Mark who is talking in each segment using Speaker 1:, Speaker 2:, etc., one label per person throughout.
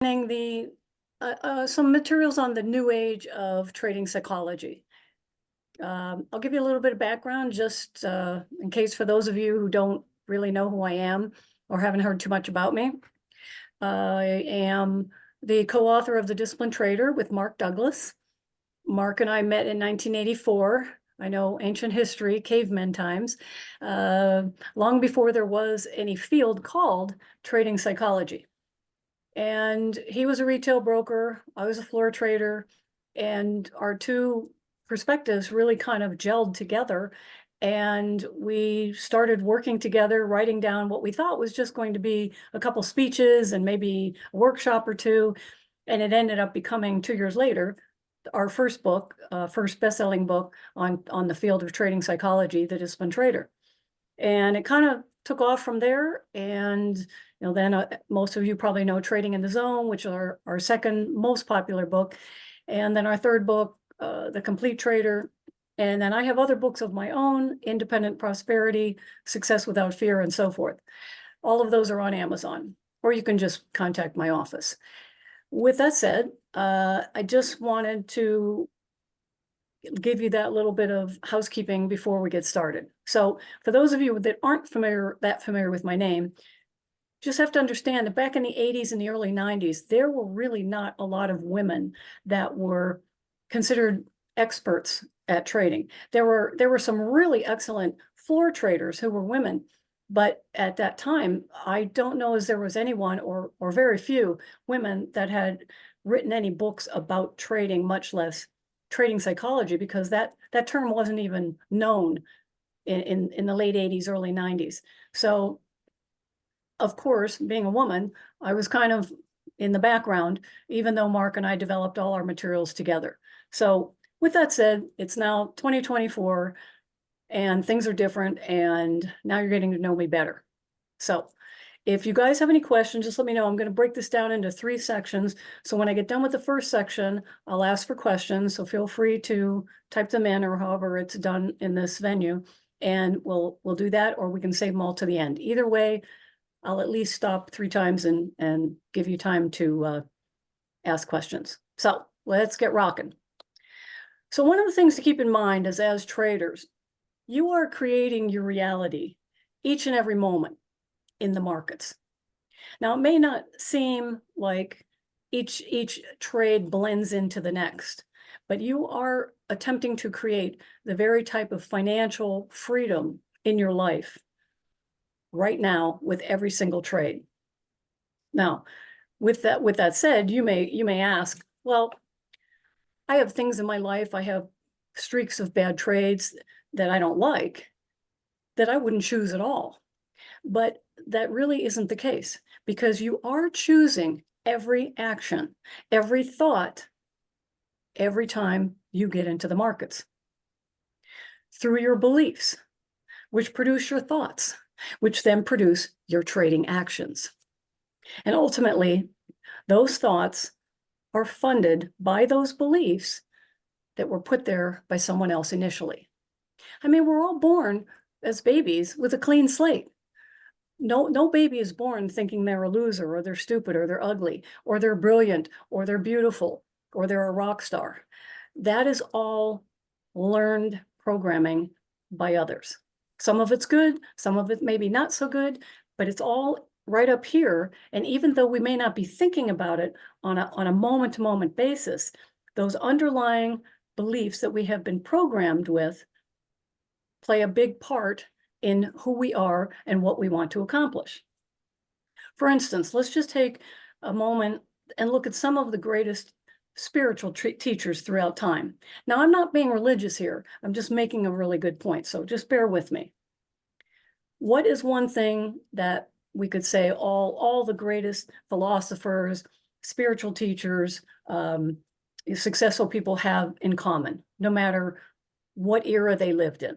Speaker 1: The some materials on the new age of trading psychology. I'll give you a little bit of background just in case for those of you who don't really know who I am or haven't heard too much about me. I am the co-author of The Disciplined Trader with Mark Douglas. Mark and I met in 1984. I know ancient history, caveman times, long before there was any field called trading psychology. And he was a retail broker, I was a floor trader, and our two perspectives really kind of gelled together. And we started working together, writing down what we thought was just going to be a couple speeches and maybe a workshop or two. And it ended up becoming 2 years later, our first book, first best-selling book on the field of trading psychology, The Disciplined Trader. And it kind of took off from there. And then most of you probably know Trading in the Zone, which is our second most popular book. And then our third book, The Complete Trader. And then I have other books of my own, Independent Prosperity, Success Without Fear, and so forth. All of those are on Amazon, or you can just contact my office. With that said, I just wanted to give you that little bit of housekeeping before we get started. So for those of you that aren't that familiar with my name, just have to understand that back in the 80s and the early 90s, there were really not a lot of women that were considered experts at trading. There were some really excellent floor traders who were women, but at that time, I don't know as there was anyone or very few women that had written any books about trading, much less trading psychology, because that term wasn't even known in the late 80s, early 90s. So of course, being a woman, I was kind of in the background, even though Mark and I developed all our materials together. So with that said, it's now 2024 and things are different, and now you're getting to know me better. So if you guys have any questions, just let me know. I'm going to break this down into 3 sections. So when I get done with the first section, I'll ask for questions. So feel free to type them in, or however it's done in this venue, and we'll do that, or we can save them all to the end. Either way, I'll at least stop 3 times and give you time to ask questions. So let's get rocking. So one of the things to keep in mind is, as traders, you are creating your reality each and every moment in the markets. Now, it may not seem like each trade blends into the next, but you are attempting to create the very type of financial freedom in your life right now with every single trade. Now, with that said, you may ask, well, I have things in my life, I have streaks of bad trades that I don't like, that I wouldn't choose at all. But that really isn't the case, because you are choosing every action, every thought, every time you get into the markets through your beliefs, which produce your thoughts, which then produce your trading actions. And ultimately, those thoughts are funded by those beliefs that were put there by someone else initially. I mean, we're all born as babies with a clean slate. No baby is born thinking they're a loser, or they're stupid, or they're ugly, or they're brilliant, or they're beautiful, or they're a rock star. That is all learned programming by others. Some of it's good, some of it maybe not so good, but it's all right up here. And even though we may not be thinking about it on a moment-to-moment basis, those underlying beliefs that we have been programmed with play a big part in who we are and what we want to accomplish. For instance, let's just take a moment and look at some of the greatest spiritual teachers throughout time. Now, I'm not being religious here. I'm just making a really good point, so just bear with me. What is one thing that we could say all the greatest philosophers, spiritual teachers, successful people have in common, no matter what era they lived in?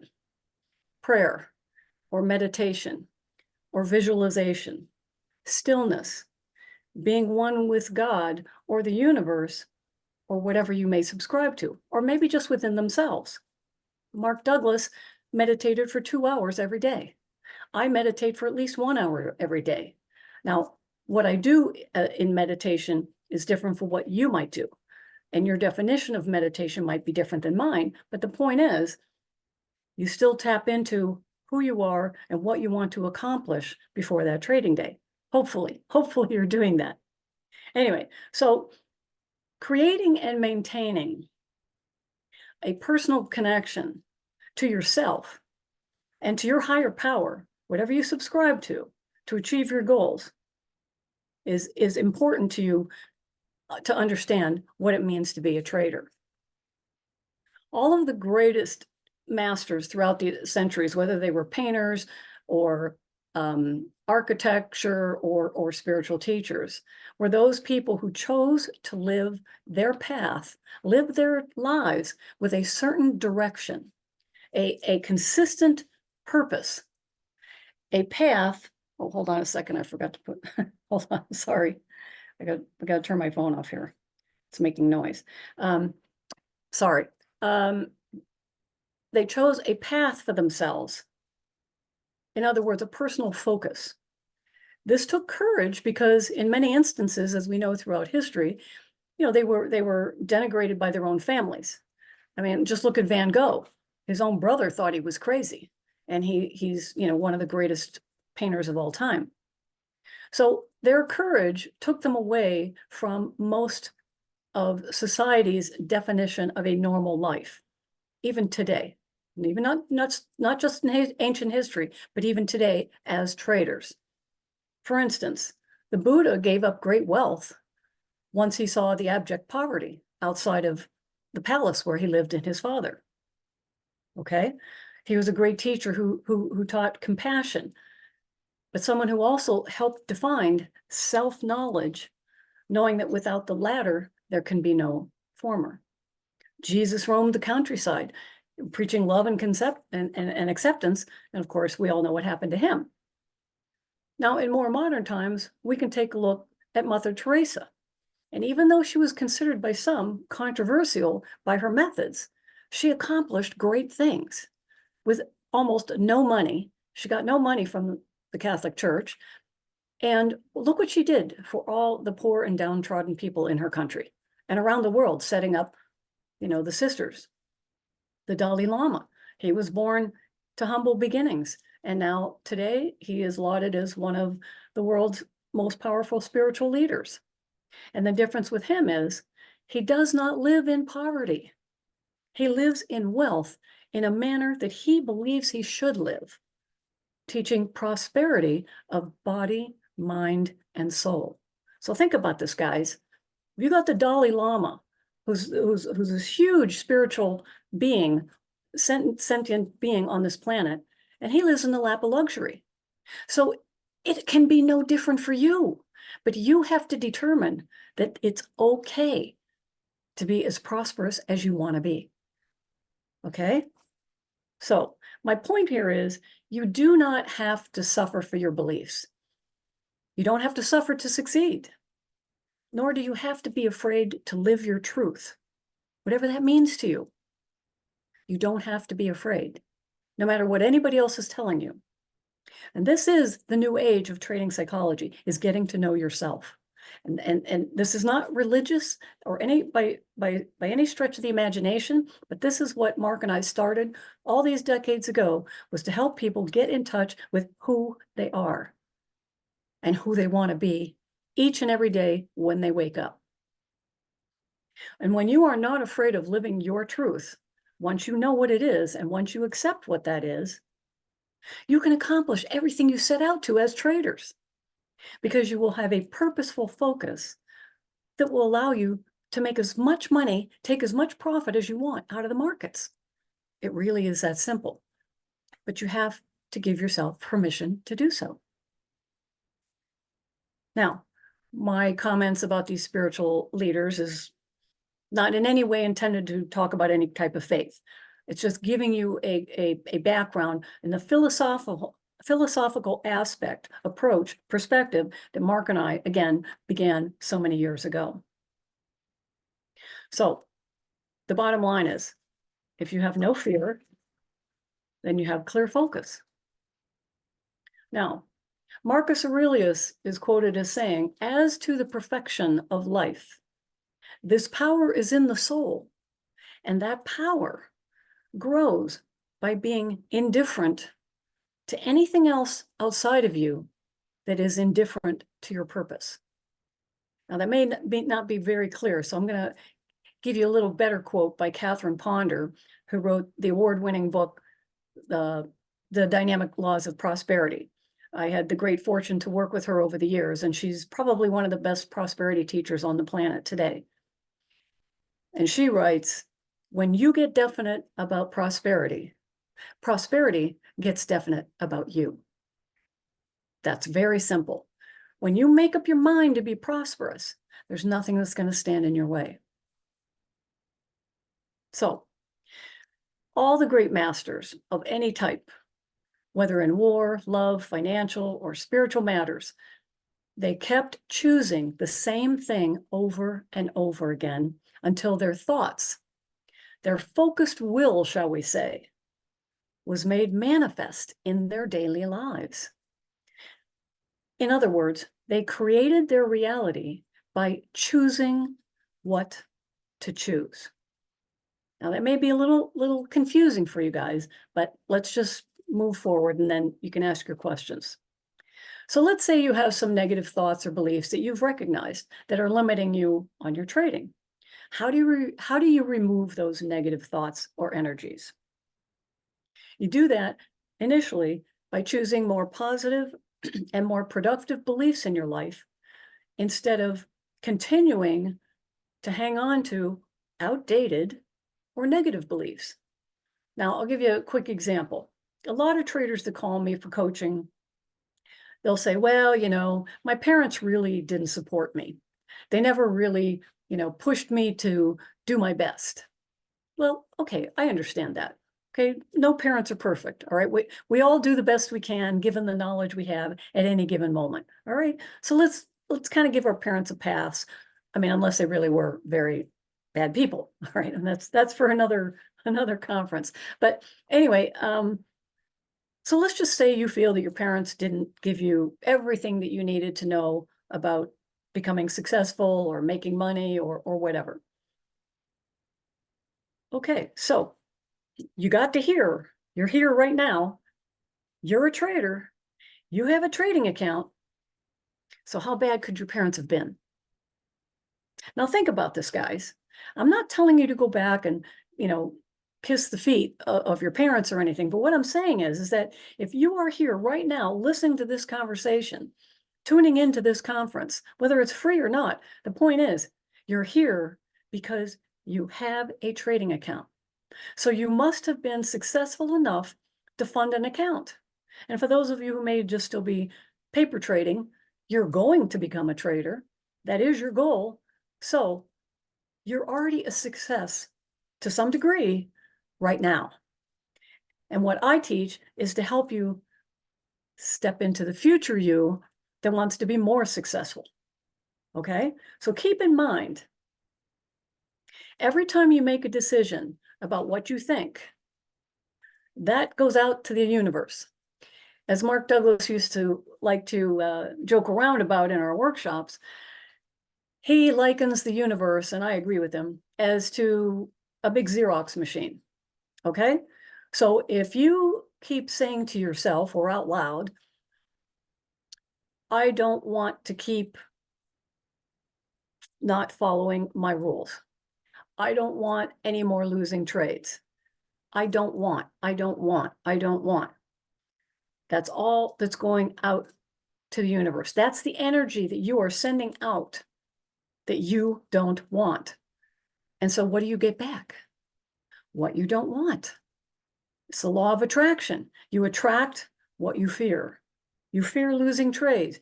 Speaker 1: Prayer, or meditation, or visualization, stillness, being one with God or the universe, or whatever you may subscribe to, or maybe just within themselves. Mark Douglas meditated for 2 hours every day. I meditate for at least 1 hour every day. Now, what I do in meditation is different from what you might do. And your definition of meditation might be different than mine. But the point is, you still tap into who you are and what you want to accomplish before that trading day. Hopefully you're doing that. Anyway, so creating and maintaining a personal connection to yourself and to your higher power, whatever you subscribe to achieve your goals, is important to you to understand what it means to be a trader. All of the greatest masters throughout the centuries, whether they were painters or architecture or spiritual teachers, were those people who chose to live their path, live their lives with a certain direction, a consistent purpose, a path. Oh, hold on a second. I forgot to put, hold on, sorry. I got to turn my phone off here. It's making noise. Sorry. They chose a path for themselves. In other words, a personal focus. This took courage because in many instances, as we know throughout history, they were denigrated by their own families. I mean, just look at Van Gogh. His own brother thought he was crazy, and he's one of the greatest painters of all time. So their courage took them away from most of society's definition of a normal life, even today. And even not just in ancient history, but even today as traders. For instance, the Buddha gave up great wealth once he saw the abject poverty outside of the palace where he lived in his father. Okay? He was a great teacher who taught compassion, but someone who also helped define self-knowledge, knowing that without the latter, there can be no former. Jesus roamed the countryside, preaching love and acceptance. And of course, we all know what happened to him. Now, in more modern times, we can take a look at Mother Teresa. And even though she was considered by some controversial by her methods, she accomplished great things with almost no money. She got no money from the Catholic Church. And look what she did for all the poor and downtrodden people in her country and around the world, setting up, the sisters. The Dalai Lama, he was born to humble beginnings. And now today he is lauded as one of the world's most powerful spiritual leaders. And the difference with him is he does not live in poverty. He lives in wealth in a manner that he believes he should live, teaching prosperity of body, mind, and soul. So think about this, guys. You got the Dalai Lama, who's this huge spiritual being, sentient being on this planet, and he lives in the lap of luxury. So it can be no different for you, but you have to determine that it's okay to be as prosperous as you want to be. Okay? So my point here is you do not have to suffer for your beliefs. You don't have to suffer to succeed, nor do you have to be afraid to live your truth, whatever that means to you. You don't have to be afraid, no matter what anybody else is telling you. And this is the new age of trading psychology, is getting to know yourself. And this is not religious or by any stretch of the imagination, but this is what Mark and I started all these decades ago, was to help people get in touch with who they are and who they want to be each and every day when they wake up. And when you are not afraid of living your truth, once you know what it is and once you accept what that is, you can accomplish everything you set out to as traders, because you will have a purposeful focus that will allow you to make as much money, take as much profit as you want out of the markets. It really is that simple, but you have to give yourself permission to do so. Now, my comments about these spiritual leaders is not in any way intended to talk about any type of faith. It's just giving you a background in the philosophical aspect, approach, perspective that Mark and I, again, began so many years ago. So the bottom line is, if you have no fear, then you have clear focus. Now, Marcus Aurelius is quoted as saying, "As to the perfection of life, this power is in the soul, and that power grows by being indifferent to anything else outside of you that is indifferent to your purpose." Now, that may not be very clear, so I'm going to give you a little better quote by Catherine Ponder, who wrote the award-winning book, The Dynamic Laws of Prosperity. I had the great fortune to work with her over the years, and she's probably one of the best prosperity teachers on the planet today. And she writes, "When you get definite about prosperity, prosperity gets definite about you." That's very simple. When you make up your mind to be prosperous, there's nothing that's going to stand in your way. So, all the great masters of any type, whether in war, love, financial, or spiritual matters, they kept choosing the same thing over and over again until their thoughts, their focused will, shall we say, was made manifest in their daily lives. In other words, they created their reality by choosing what to choose. Now, that may be a little confusing for you guys, but let's just move forward and then you can ask your questions. So let's say you have some negative thoughts or beliefs that you've recognized that are limiting you on your trading. How do you remove those negative thoughts or energies? You do that initially by choosing more positive and more productive beliefs in your life instead of continuing to hang on to outdated or negative beliefs. Now, I'll give you a quick example. A lot of traders that call me for coaching, they'll say, "Well, my parents really didn't support me. They never really, pushed me to do my best." Well, okay, I understand that. Okay, no parents are perfect. All right, we all do the best we can given the knowledge we have at any given moment. All right, so let's kind of give our parents a pass. I mean, unless they really were very bad people. All right, and that's for another conference. But anyway, so let's just say you feel that your parents didn't give you everything that you needed to know about becoming successful or making money or whatever. Okay, so you got to here. You're here right now. You're a trader. You have a trading account. So how bad could your parents have been? Now think about this, guys. I'm not telling you to go back and, kiss the feet of your parents or anything. But what I'm saying is that if you are here right now listening to this conversation, tuning into this conference, whether it's free or not, the point is you're here because you have a trading account. So you must have been successful enough to fund an account. And for those of you who may just still be paper trading, you're going to become a trader. That is your goal. So you're already a success to some degree right now. And what I teach is to help you step into the future you that wants to be more successful. Okay? So keep in mind, every time you make a decision about what you think, that goes out to the universe. As Mark Douglas used to like to joke around about in our workshops, he likens the universe, and I agree with him, as to a big Xerox machine. Okay? So if you keep saying to yourself or out loud, "I don't want to keep not following my rules. I don't want any more losing trades. I don't want, I don't want, I don't want." That's all that's going out to the universe. That's the energy that you are sending out that you don't want. And so what do you get back? What you don't want. It's the law of attraction. You attract what you fear. You fear losing trades.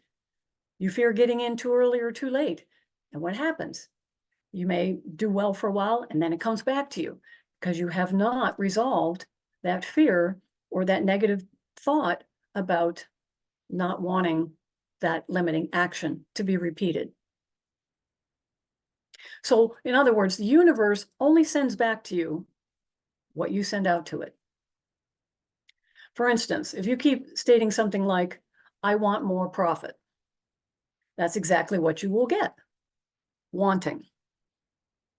Speaker 1: You fear getting in too early or too late. And what happens? You may do well for a while and then it comes back to you because you have not resolved that fear or that negative thought about not wanting that limiting action to be repeated. So in other words, the universe only sends back to you what you send out to it. For instance, if you keep stating something like, I want more profit. That's exactly what you will get. Wanting.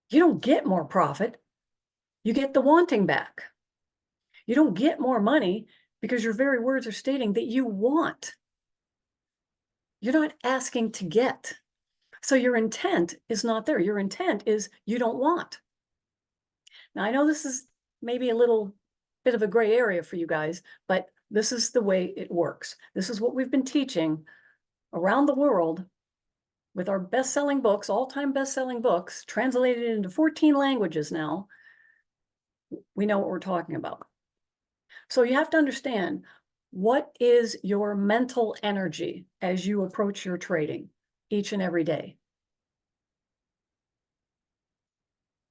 Speaker 1: You don't get more profit. You get the wanting back. You don't get more money because your very words are stating that you want. You're not asking to get. So your intent is not there. Your intent is you don't want. Now, I know this is maybe a little bit of a gray area for you guys, but this is the way it works. This is what we've been teaching around the world with our best-selling books, all-time best-selling books, translated into 14 languages now. We know what we're talking about. So you have to understand, what is your mental energy as you approach your trading each and every day?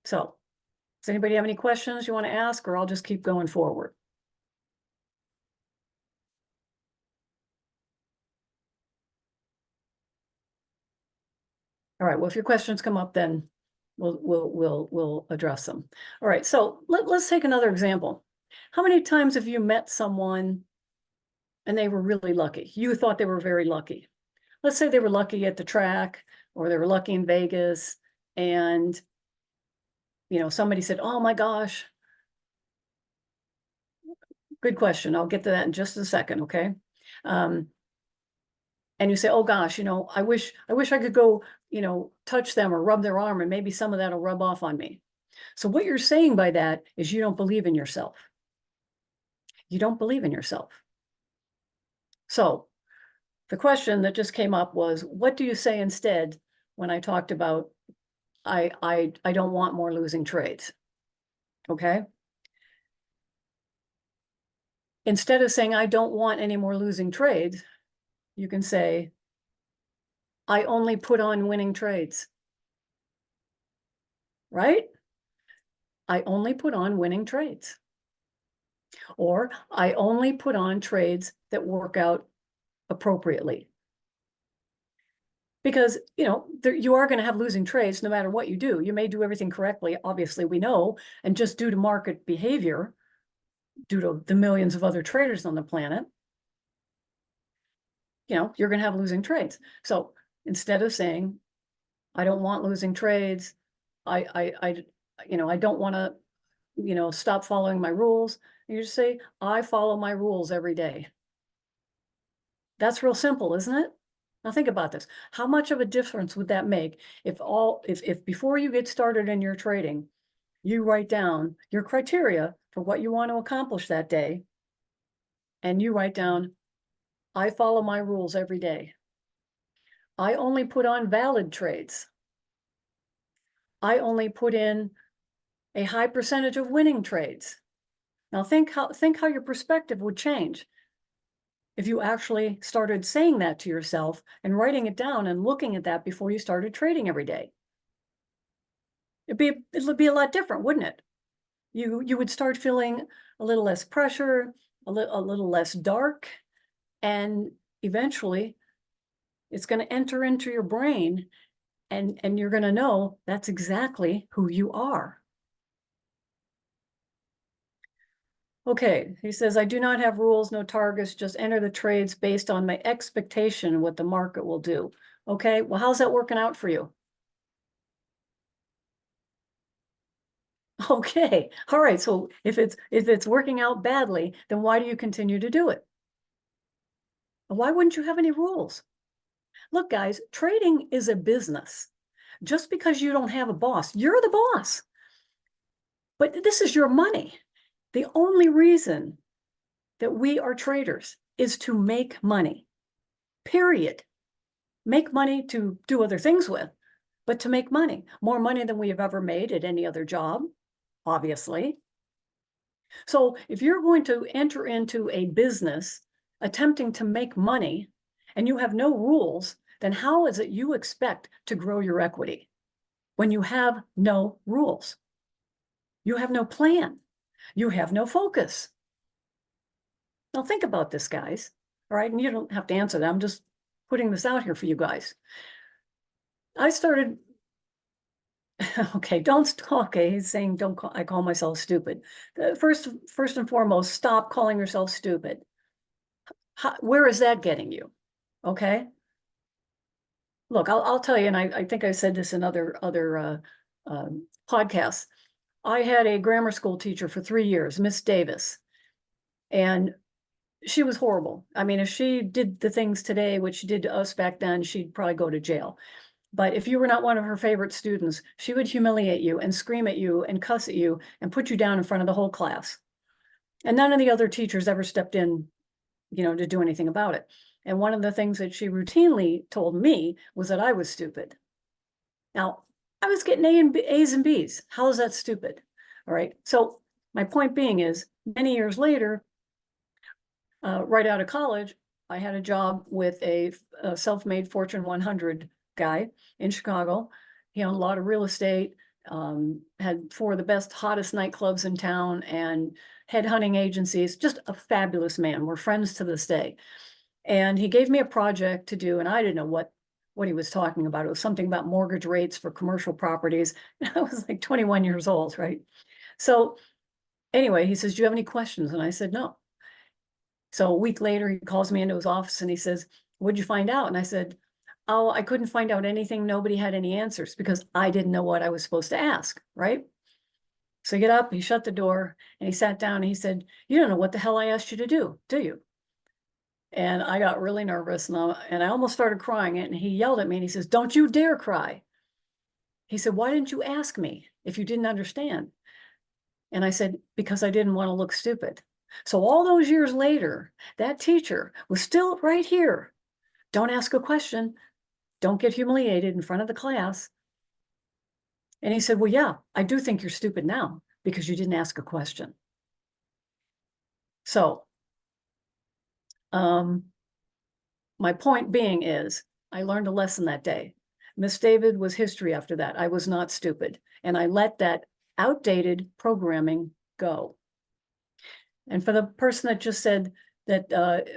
Speaker 1: So, does anybody have any questions you want to ask, or I'll just keep going forward? All right, well, if your questions come up, then we'll address them. All right, so let's take another example. How many times have you met someone and they were really lucky? You thought they were very lucky. Let's say they were lucky at the track, or they were lucky in Vegas, and somebody said, "Oh my gosh." Good question. I'll get to that in just a second, okay? And you say, "Oh gosh, I wish I could go, touch them or rub their arm, and maybe some of that'll rub off on me." So what you're saying by that is you don't believe in yourself. You don't believe in yourself. So the question that just came up was, what do you say instead when I talked about I don't want more losing trades? Okay. Instead of saying I don't want any more losing trades, you can say I only put on winning trades. Right? I only put on winning trades. Or I only put on trades that work out appropriately. Because, you are going to have losing trades no matter what you do. You may do everything correctly, obviously, we know, and just due to market behavior, due to the millions of other traders on the planet, you're going to have losing trades. So instead of saying, I don't want losing trades, I don't want to, stop following my rules, you just say, I follow my rules every day. That's real simple, isn't it? Now think about this. How much of a difference would that make if before you get started in your trading, you write down your criteria for what you want to accomplish that day, and you write down, I follow my rules every day. I only put on valid trades. I only put in a high percentage of winning trades. Now think how your perspective would change if you actually started saying that to yourself and writing it down and looking at that before you started trading every day. It would be a lot different, wouldn't it? You would start feeling a little less pressure, a little less dark, and eventually it's going to enter into your brain, and you're going to know that's exactly who you are. Okay, he says, I do not have rules, no targets, just enter the trades based on my expectation of what the market will do. Okay, well, how's that working out for you? Okay, all right, so if it's working out badly, then why do you continue to do it? Why wouldn't you have any rules? Look, guys, trading is a business. Just because you don't have a boss, you're the boss. But this is your money. The only reason that we are traders is to make money, period. Make money to do other things with, but to make money. More money than we have ever made at any other job, obviously. So if you're going to enter into a business attempting to make money and you have no rules, then how is it you expect to grow your equity when you have no rules? You have no plan. You have no focus. Now think about this, guys. All right, and you don't have to answer that. I'm just putting this out here for you guys. I started, okay, he's saying I call myself stupid. First and foremost, stop calling yourself stupid. Where is that getting you? okay? Look, I'll tell you, and I think I said this in other podcasts. I had a grammar school teacher for 3 years, Miss Davis, and she was horrible. I mean, if she did the things today, which she did to us back then, she'd probably go to jail. But if you were not one of her favorite students, she would humiliate you and scream at you and cuss at you and put you down in front of the whole class. And none of the other teachers ever stepped in, to do anything about it. And one of the things that she routinely told me was that I was stupid. Now, I was getting A's and B's. How is that stupid? All right. So my point being is, many years later, right out of college, I had a job with a self-made Fortune 100 guy in Chicago. He owned a lot of real estate, had 4 of the best, hottest nightclubs in town and headhunting agencies, just a fabulous man. We're friends to this day. And he gave me a project to do, and I didn't know what he was talking about. It was something about mortgage rates for commercial properties. I was like 21 years old, right? So anyway, he says, "Do you have any questions?" And I said, "No." So a week later, he calls me into his office and he says, "What'd you find out?" And I said, "Oh, I couldn't find out anything. Nobody had any answers because I didn't know what I was supposed to ask," right? So he got up, he shut the door, and he sat down and he said, "You don't know what the hell I asked you to do you?" And I got really nervous and I almost started crying. And he yelled at me and he says, "Don't you dare cry." He said, "Why didn't you ask me if you didn't understand?" And I said, "Because I didn't want to look stupid." So all those years later, that teacher was still right here. Don't ask a question. Don't get humiliated in front of the class. And he said, "Well, yeah, I do think you're stupid now because you didn't ask a question." So my point being is, I learned a lesson that day. Miss David was history after that. I was not stupid. And I let that outdated programming go. And for the person that just said that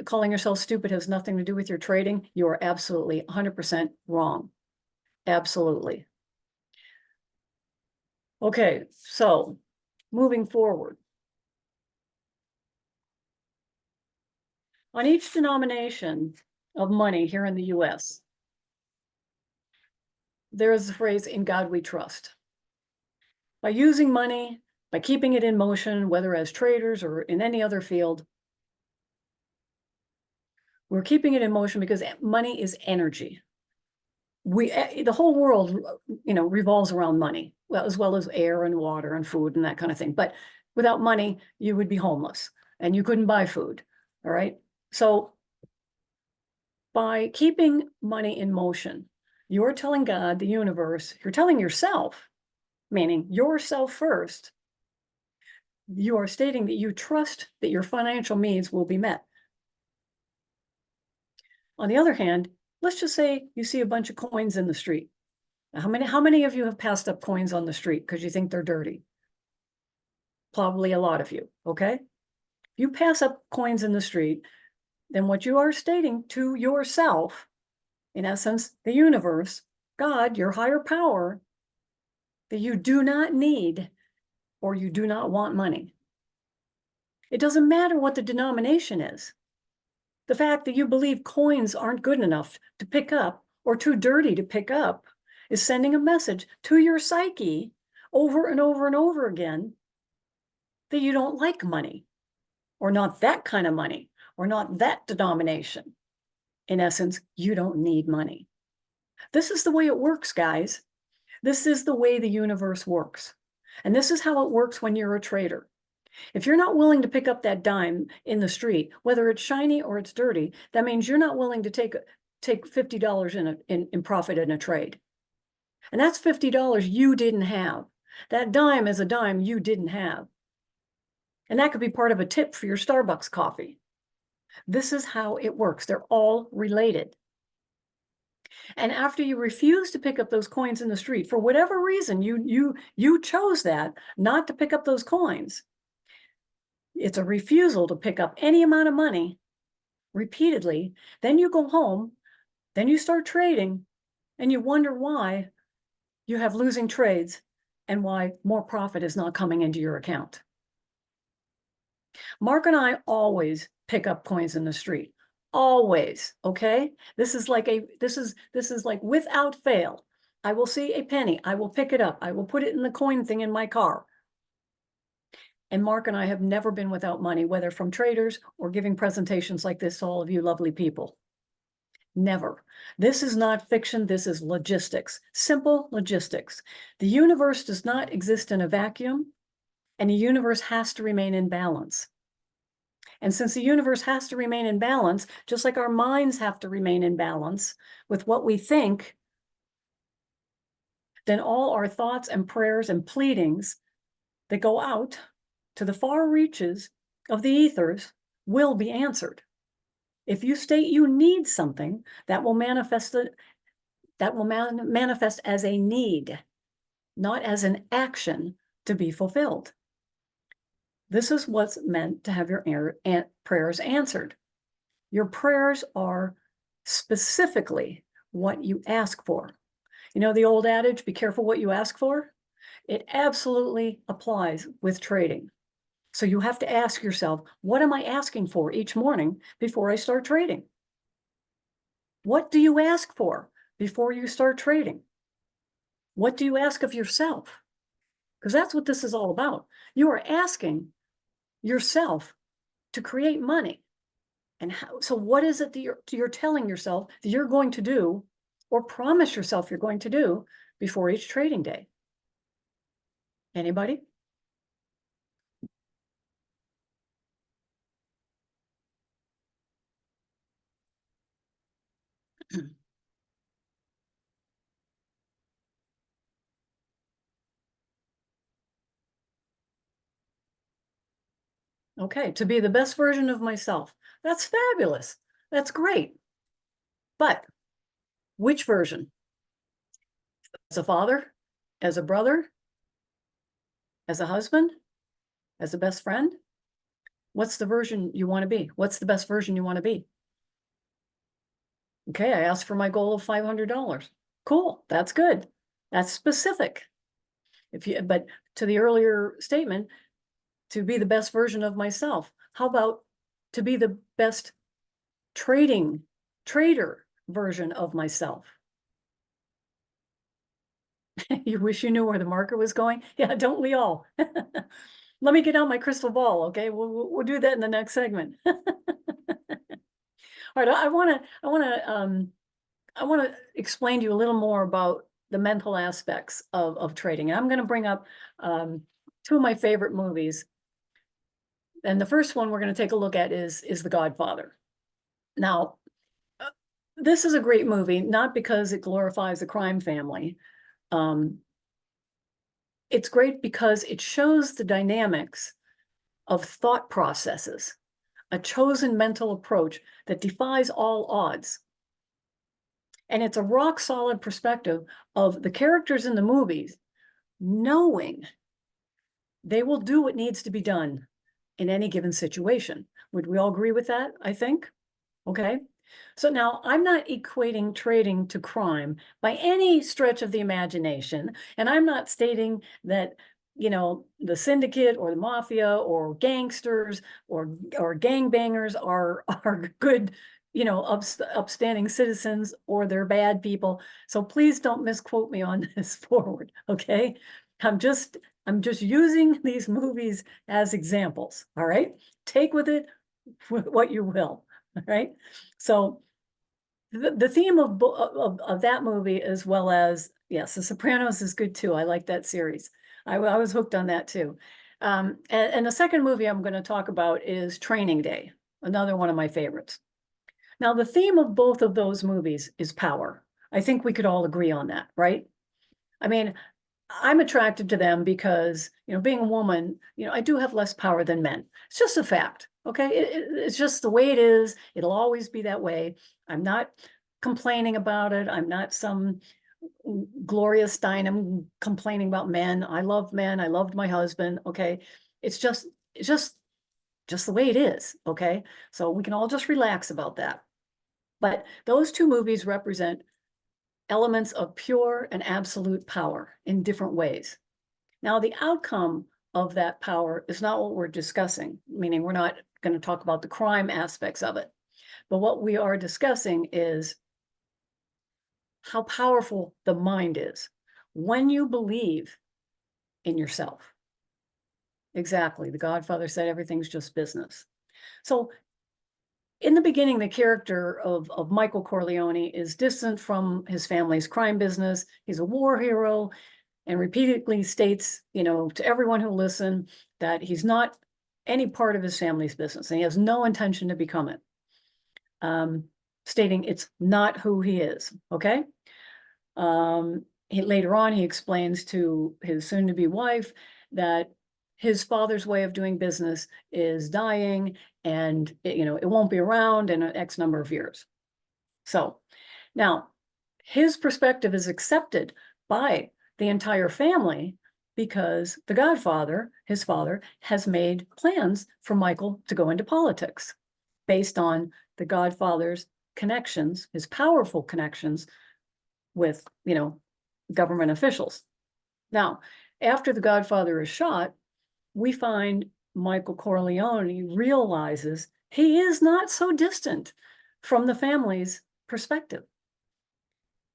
Speaker 1: calling yourself stupid has nothing to do with your trading, you are absolutely 100% wrong. Absolutely. Okay, so moving forward. On each denomination of money here in the US, there is the phrase, "In God we trust." By using money, by keeping it in motion, whether as traders or in any other field, we're keeping it in motion because money is energy. The whole world, revolves around money, well, as well as air and water and food and that kind of thing. But without money, you would be homeless and you couldn't buy food. All right. So by keeping money in motion, you're telling God, the universe, you're telling yourself, meaning yourself first, you are stating that you trust that your financial needs will be met. On the other hand, let's just say you see a bunch of coins in the street. How many of you have passed up coins on the street because you think they're dirty? Probably a lot of you, okay? If you pass up coins in the street, then what you are stating to yourself, in essence, the universe, God, your higher power, that you do not need or you do not want money. It doesn't matter what the denomination is. The fact that you believe coins aren't good enough to pick up or too dirty to pick up is sending a message to your psyche over and over and over again that you don't like money, or not that kind of money, or not that denomination. In essence, you don't need money. This is the way it works, guys. This is the way the universe works. And this is how it works when you're a trader. If you're not willing to pick up that dime in the street, whether it's shiny or it's dirty, that means you're not willing to take $50 in profit in a trade. And that's $50 you didn't have. That dime is a dime you didn't have. And that could be part of a tip for your Starbucks coffee. This is how it works. They're all related. And after you refuse to pick up those coins in the street, for whatever reason, you chose that, not to pick up those coins. It's a refusal to pick up any amount of money repeatedly. Then you go home, then you start trading, and you wonder why you have losing trades and why more profit is not coming into your account. Mark and I always pick up coins in the street, always, okay? This is like without fail. I will see a penny, I will pick it up, I will put it in the coin thing in my car. And Mark and I have never been without money, whether from traders or giving presentations like this to all of you lovely people. Never. This is not fiction, this is logistics, simple logistics. The universe does not exist in a vacuum, and the universe has to remain in balance. And since the universe has to remain in balance, just like our minds have to remain in balance with what we think, then all our thoughts and prayers and pleadings that go out to the far reaches of the ethers will be answered. If you state you need something, that will manifest manifest as a need, not as an action to be fulfilled. This is what's meant to have your prayers answered. Your prayers are specifically what you ask for. You know the old adage, be careful what you ask for? It absolutely applies with trading. So you have to ask yourself, what am I asking for each morning before I start trading? What do you ask for before you start trading? What do you ask of yourself? Because that's what this is all about. You are asking yourself to create money. And so what is it that you're telling yourself that you're going to do or promise yourself you're going to do before each trading day? Anybody? Okay, to be the best version of myself. That's fabulous. That's great. But which version? As a father, as a brother, as a husband, as a best friend? What's the version you want to be? What's the best version you want to be? Okay, I asked for my goal of $500. Cool, that's good. That's specific. But to the earlier statement, to be the best version of myself. How about to be the best trader version of myself? You wish you knew where the market was going? Yeah, don't we all? Let me get out my crystal ball, okay? We'll do that in the next segment. All right, I want to explain to you a little more about the mental aspects of trading. And I'm going to bring up two of my favorite movies. And the first one we're going to take a look at is The Godfather. Now, this is a great movie, not because it glorifies the crime family. It's great because it shows the dynamics of thought processes, a chosen mental approach that defies all odds. And it's a rock solid perspective of the characters in the movies, knowing they will do what needs to be done in any given situation. Would we all agree with that, I think? Okay. So now I'm not equating trading to crime by any stretch of the imagination. And I'm not stating that, you know, the syndicate or the mafia or gangsters or gangbangers are good, you know, upstanding citizens or they're bad people. So please don't misquote me on this forward. Okay. I'm just using these movies as examples. All right. Take with it what you will. All right. So the theme of that movie, as well as, yes, The Sopranos is good too. I like that series. I was hooked on that too. And the second movie I'm going to talk about is Training Day, another one of my favorites. Now, the theme of both of those movies is power. I think we could all agree on that, right? I mean, I'm attracted to them because, you know, being a woman, you know, I do have less power than men. It's just a fact. Okay. It's just the way it is. It'll always be that way. I'm not complaining about it. I'm not some Gloria Steinem complaining about men. I love men. I loved my husband. Okay. It's just the way it is. Okay. So we can all just relax about that. But those two movies represent elements of pure and absolute power in different ways. Now, the outcome of that power is not what we're discussing, meaning we're not going to talk about the crime aspects of it. But what we are discussing is how powerful the mind is when you believe in yourself. Exactly. The Godfather said everything's just business. So in the beginning, the character of Michael Corleone is distant from his family's crime business. He's a war hero and repeatedly states, to everyone who listen that he's not any part of his family's business and he has no intention to become it, stating it's not who he is, okay? Later on, he explains to his soon-to-be wife that his father's way of doing business is dying and it won't be around in an X number of years. So now his perspective is accepted by the entire family because the Godfather, his father, has made plans for Michael to go into politics based on the Godfather's connections, his powerful connections with, government officials. Now, after the Godfather is shot, we find Michael Corleone realizes he is not so distant from the family's perspective.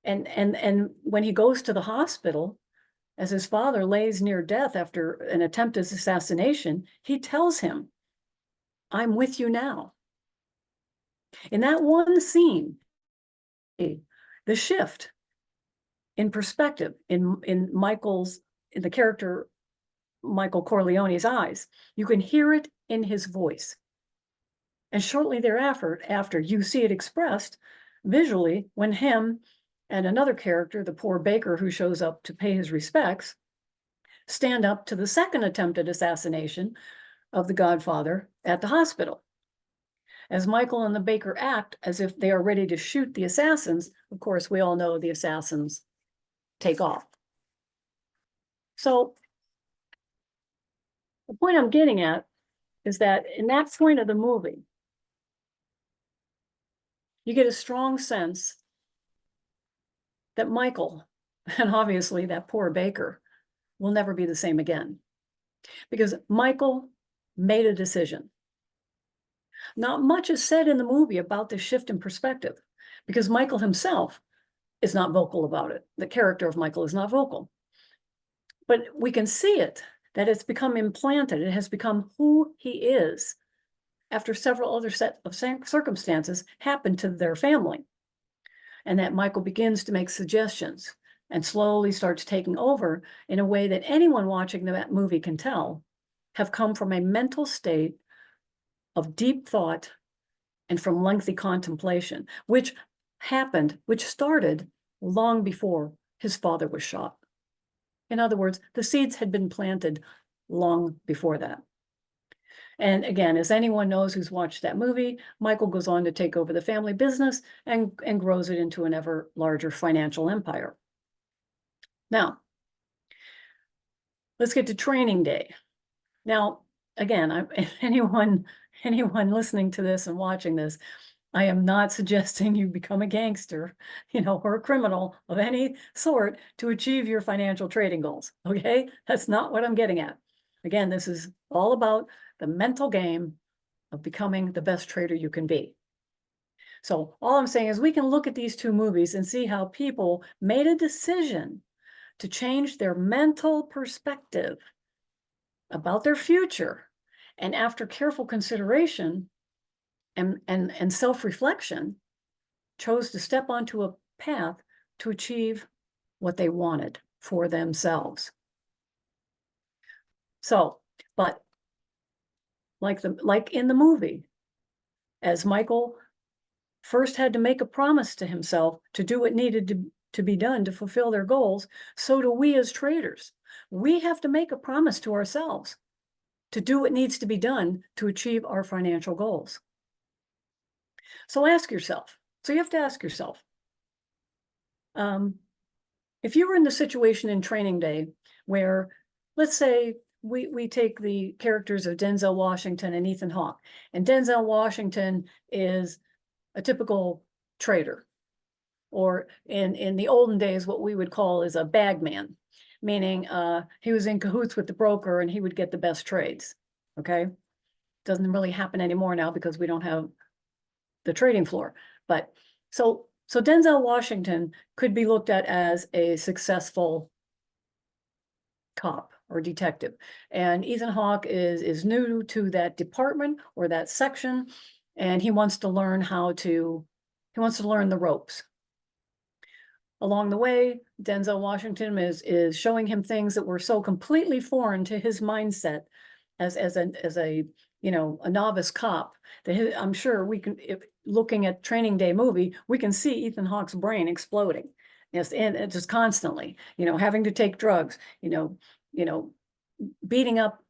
Speaker 1: And when he goes to the hospital, as his father lays near death after an attempted assassination, he tells him, "I'm with you now." In that one scene, the shift in perspective in the character Michael Corleone's eyes, you can hear it in his voice. And shortly thereafter, you see it expressed visually when him and another character, the poor baker who shows up to pay his respects, stand up to the second attempted assassination of the Godfather at the hospital. As Michael and the baker act as if they are ready to shoot the assassins, of course, we all know the assassins take off. So the point I'm getting at is that in that point of the movie, you get a strong sense that Michael, and obviously that poor baker, will never be the same again. Because Michael made a decision. Not much is said in the movie about this shift in perspective, because Michael himself is not vocal about it. The character of Michael is not vocal. But we can see it, that it's become implanted. It has become who he is after several other set of circumstances happened to their family. And that Michael begins to make suggestions and slowly starts taking over in a way that anyone watching that movie can tell have come from a mental state of deep thought and from lengthy contemplation, which started long before his father was shot. In other words, the seeds had been planted long before that. And again, as anyone knows who's watched that movie, Michael goes on to take over the family business and grows it into an ever larger financial empire. Now, let's get to training day. Now, again, anyone listening to this and watching this, I am not suggesting you become a gangster, or a criminal of any sort to achieve your financial trading goals, okay? That's not what I'm getting at. Again, this is all about the mental game of becoming the best trader you can be. So all I'm saying is we can look at these two movies and see how people made a decision to change their mental perspective about their future. And after careful consideration and self-reflection, chose to step onto a path to achieve what they wanted for themselves. So, but like in the movie, as Michael first had to make a promise to himself to do what needed to be done to fulfill their goals, so do we as traders. We have to make a promise to ourselves to do what needs to be done to achieve our financial goals. So you have to ask yourself, if you were in the situation in training day where, let's say, we take the characters of Denzel Washington and Ethan Hawke, and Denzel Washington is a typical trader, or in the olden days, what we would call is a bagman, meaning he was in cahoots with the broker and he would get the best trades, okay? Doesn't really happen anymore now because we don't have the trading floor. But so Denzel Washington could be looked at as a successful cop or detective, and Ethan Hawke is new to that department or that section, and he wants to learn the ropes. Along the way, Denzel Washington is showing him things that were so completely foreign to his mindset as a a novice cop, that I'm sure we can, if looking at Training Day movie, we can see Ethan Hawke's brain exploding. Yes, and just constantly, having to take drugs, beating up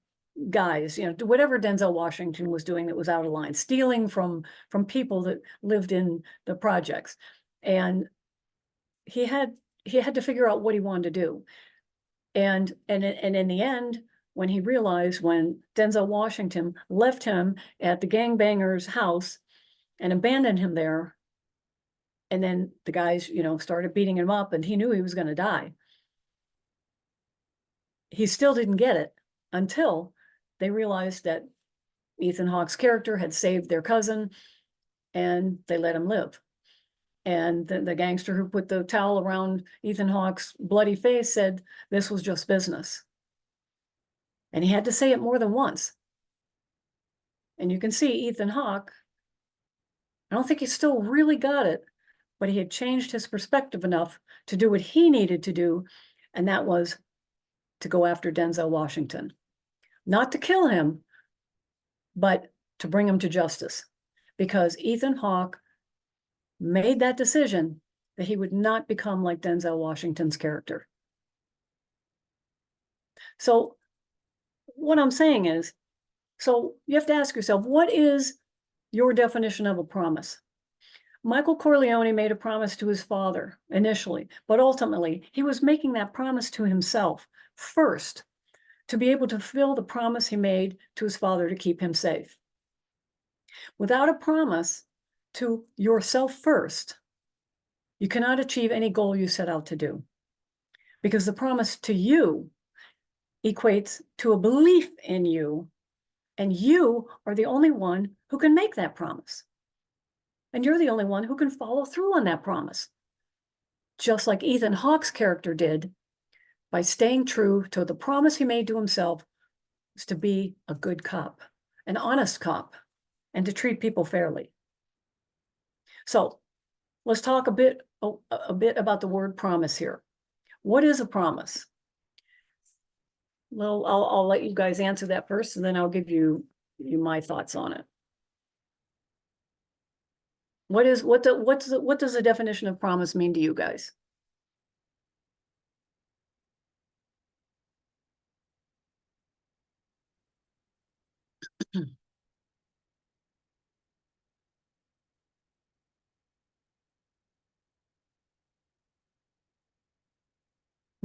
Speaker 1: guys, whatever Denzel Washington was doing that was out of line, stealing from people that lived in the projects. And he had to figure out what he wanted to do. And in the end, when he realized, when Denzel Washington left him at the gangbanger's house and abandoned him there, and then the guys, started beating him up, and he knew he was going to die. He still didn't get it until they realized that Ethan Hawke's character had saved their cousin, and they let him live. And the gangster who put the towel around Ethan Hawke's bloody face said this was just business. And he had to say it more than once. And you can see Ethan Hawke, I don't think he still really got it, but he had changed his perspective enough to do what he needed to do, and that was to go after Denzel Washington. Not to kill him, but to bring him to justice. Because Ethan Hawke made that decision that he would not become like Denzel Washington's character. So what I'm saying is, so you have to ask yourself, what is your definition of a promise? Michael Corleone made a promise to his father initially, but ultimately he was making that promise to himself first, to be able to fulfill the promise he made to his father to keep him safe. Without a promise to yourself first, you cannot achieve any goal you set out to do, because the promise to you equates to a belief in you, and you are the only one who can make that promise. And you're the only one who can follow through on that promise. Just like Ethan Hawke's character did, by staying true to the promise he made to himself, is to be a good cop, an honest cop, and to treat people fairly. So let's talk a bit about the word promise here. What is a promise? Well, I'll let you guys answer that first, and then I'll give you my thoughts on it. What does the definition of promise mean to you guys?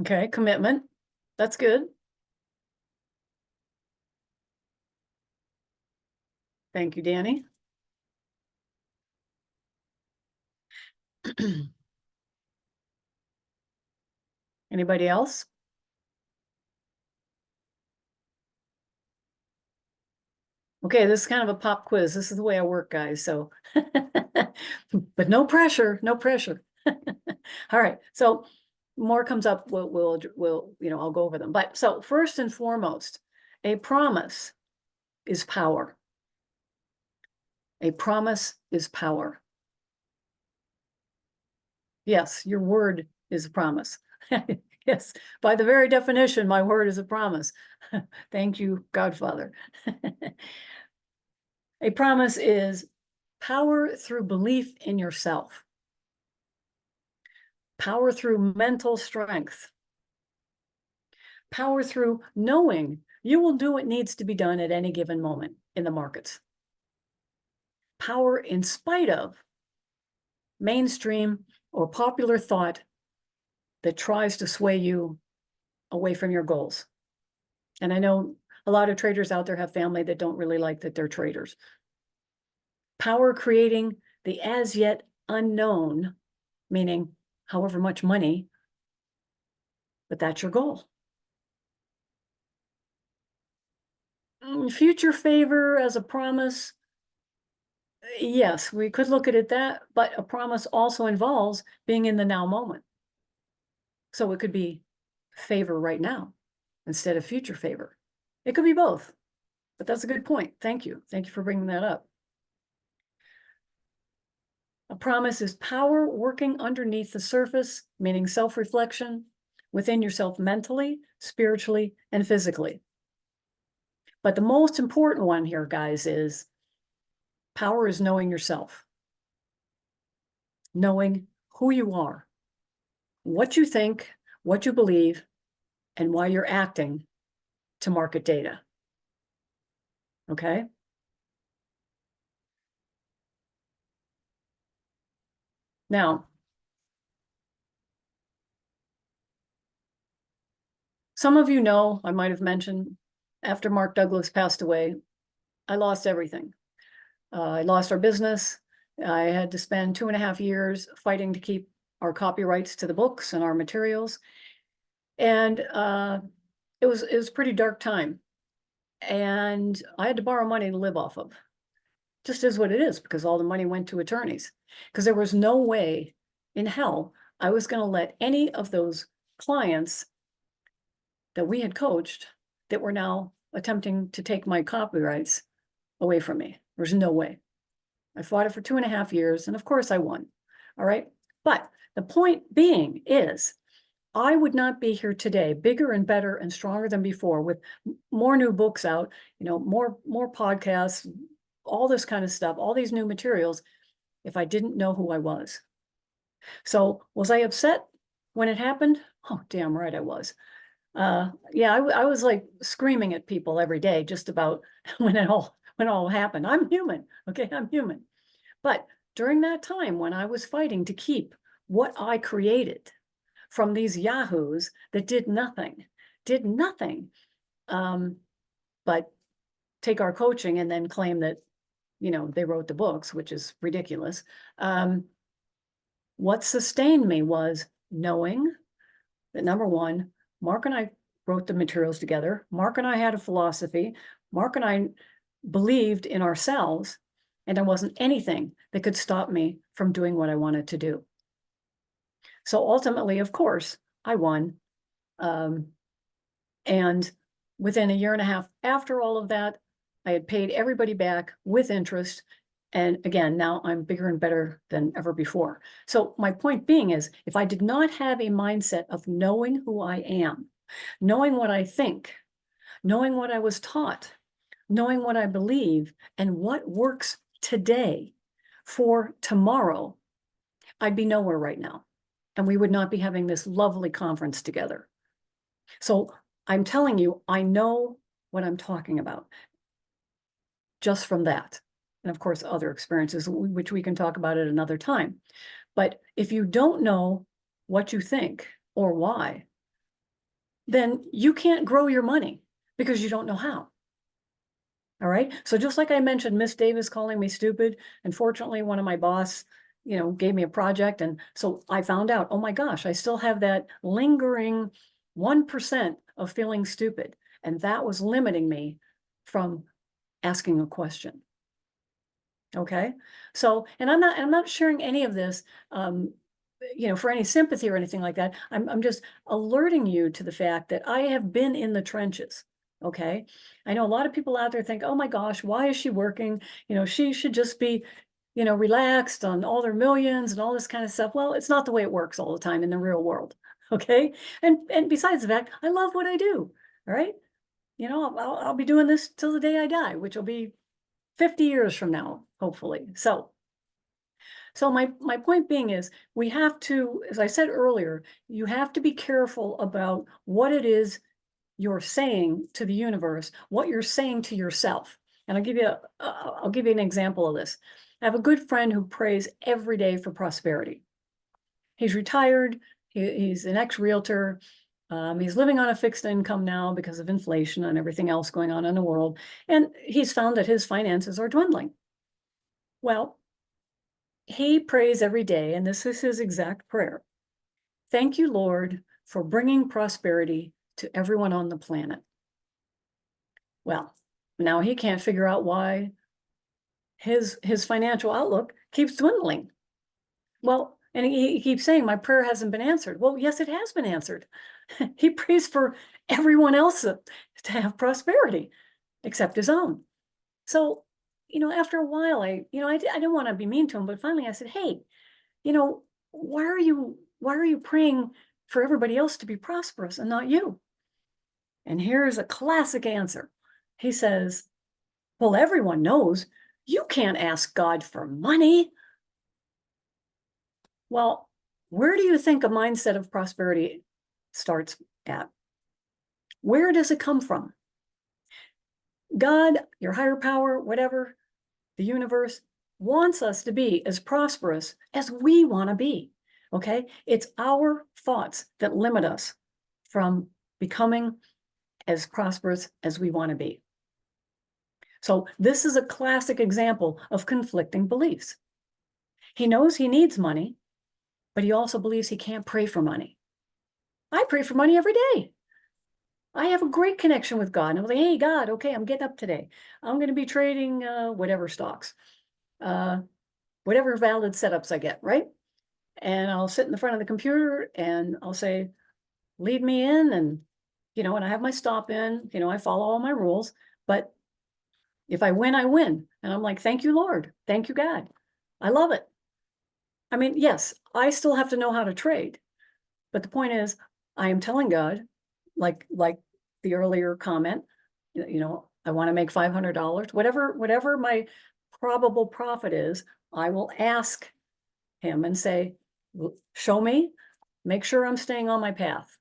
Speaker 1: Okay, commitment. That's good. Thank you, Danny. Anybody else? Okay, this is kind of a pop quiz. This is the way I work, guys. So, but no pressure, no pressure. All right. So more comes up. We'll I'll go over them. But so first and foremost, a promise is power. A promise is power. Yes, your word is a promise. Yes, by the very definition, my word is a promise. Thank you, Godfather. A promise is power through belief in yourself, power through mental strength, power through knowing you will do what needs to be done at any given moment in the markets, power in spite of mainstream or popular thought that tries to sway you away from your goals. And I know a lot of traders out there have family that don't really like that they're traders. Power creating the as yet unknown, meaning however much money, but that's your goal. Future favor as a promise. Yes, we could look at it that, but a promise also involves being in the now moment. So it could be favor right now instead of future favor. It could be both, but that's a good point. Thank you. Thank you for bringing that up. A promise is power working underneath the surface, meaning self-reflection within yourself mentally, spiritually, and physically. But the most important one here, guys, is power is knowing yourself, knowing who you are, what you think, what you believe, and why you're acting to market data. Okay? Now, some of you know, I might have mentioned, after Mark Douglas passed away, I lost everything. I lost our business. I had to spend 2.5 years fighting to keep our copyrights to the books and our materials. And it was a pretty dark time. And I had to borrow money to live off of. Just is what it is, because all the money went to attorneys. Because there was no way in hell I was going to let any of those clients that we had coached that were now attempting to take my copyrights away from me. There's no way. I fought it for 2.5 years, and of course I won. All right. But the point being is, I would not be here today, bigger and better and stronger than before, with more new books out, more podcasts, all this kind of stuff, all these new materials, if I didn't know who I was. So was I upset when it happened? Oh, damn right I was. Yeah, I was like screaming at people every day just about when it all happened. I'm human. Okay, I'm human. But during that time when I was fighting to keep what I created from these yahoos that did nothing, but take our coaching and then claim that, they wrote the books, which is ridiculous. What sustained me was knowing that, number one, Mark and I wrote the materials together. Mark and I had a philosophy. Mark and I believed in ourselves, and there wasn't anything that could stop me from doing what I wanted to do. So ultimately, of course, I won. And within 1.5 years after all of that, I had paid everybody back with interest. And again, now I'm bigger and better than ever before. So my point being is, if I did not have a mindset of knowing who I am, knowing what I think, knowing what I was taught, knowing what I believe, and what works today for tomorrow, I'd be nowhere right now. And we would not be having this lovely conference together. So I'm telling you, I know what I'm talking about just from that. And of course, other experiences, which we can talk about at another time. But if you don't know what you think or why, then you can't grow your money because you don't know how. All right. So just like I mentioned, Miss Davis calling me stupid. Unfortunately, one of my boss, gave me a project. And so I found out, oh my gosh, I still have that lingering 1% of feeling stupid. And that was limiting me from asking a question. Okay. So, and I'm not sharing any of this, for any sympathy or anything like that. I'm just alerting you to the fact that I have been in the trenches. Okay. I know a lot of people out there think, oh my gosh, why is she working? She should just be, relaxed on all their millions and all this kind of stuff. Well, it's not the way it works all the time in the real world. Okay. And besides the fact, I love what I do. All right. I'll be doing this till the day I die, which will be 50 years from now, hopefully. So my point being is, we have to, as I said earlier, you have to be careful about what it is you're saying to the universe, what you're saying to yourself. And I'll give you an example of this. I have a good friend who prays every day for prosperity. He's retired. He's an ex-realtor. He's living on a fixed income now because of inflation and everything else going on in the world. And he's found that his finances are dwindling. Well, he prays every day, and this is his exact prayer. Thank you, Lord, for bringing prosperity to everyone on the planet. Well, now he can't figure out why his financial outlook keeps dwindling. Well, and he keeps saying, my prayer hasn't been answered. Well, yes, it has been answered. He prays for everyone else to have prosperity except his own. So, after a while, I didn't want to be mean to him, but finally I said, hey, why are you praying for everybody else to be prosperous and not you? And here's a classic answer. He says, well, everyone knows you can't ask God for money. Well, where do you think a mindset of prosperity starts at? Where does it come from? God, your higher power, whatever, the universe wants us to be as prosperous as we want to be. Okay? It's our thoughts that limit us from becoming as prosperous as we want to be. So this is a classic example of conflicting beliefs. He knows he needs money, but he also believes he can't pray for money. I pray for money every day. I have a great connection with God. And I'm like, hey, God, okay, I'm getting up today. I'm going to be trading whatever stocks, whatever valid setups I get, right? And I'll sit in the front of the computer and I'll say, lead me in. And, and I have my stop in, I follow all my rules. But if I win, I win. And I'm like, thank you, Lord. Thank you, God. I love it. I mean, yes, I still have to know how to trade. But the point is, I am telling God, like the earlier comment, I want to make $500, whatever my probable profit is, I will ask him and say, show me, make sure I'm staying on my path.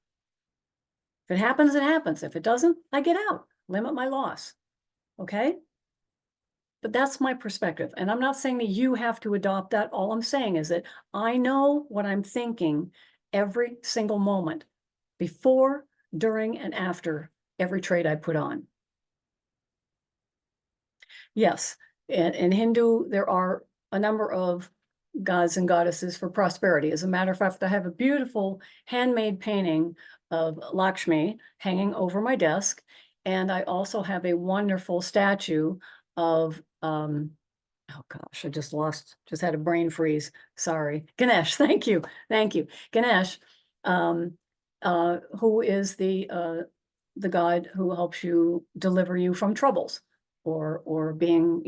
Speaker 1: If it happens, it happens. If it doesn't, I get out, limit my loss. Okay? But that's my perspective. And I'm not saying that you have to adopt that. All I'm saying is that I know what I'm thinking every single moment, before, during, and after every trade I put on. Yes, in Hindu, there are a number of gods and goddesses for prosperity. As a matter of fact, I have a beautiful handmade painting of Lakshmi hanging over my desk. And I also have a wonderful statue of, oh gosh, I just had a brain freeze. Sorry. Ganesh, thank you. Thank you. Ganesh, who is the god who helps you deliver you from troubles or being,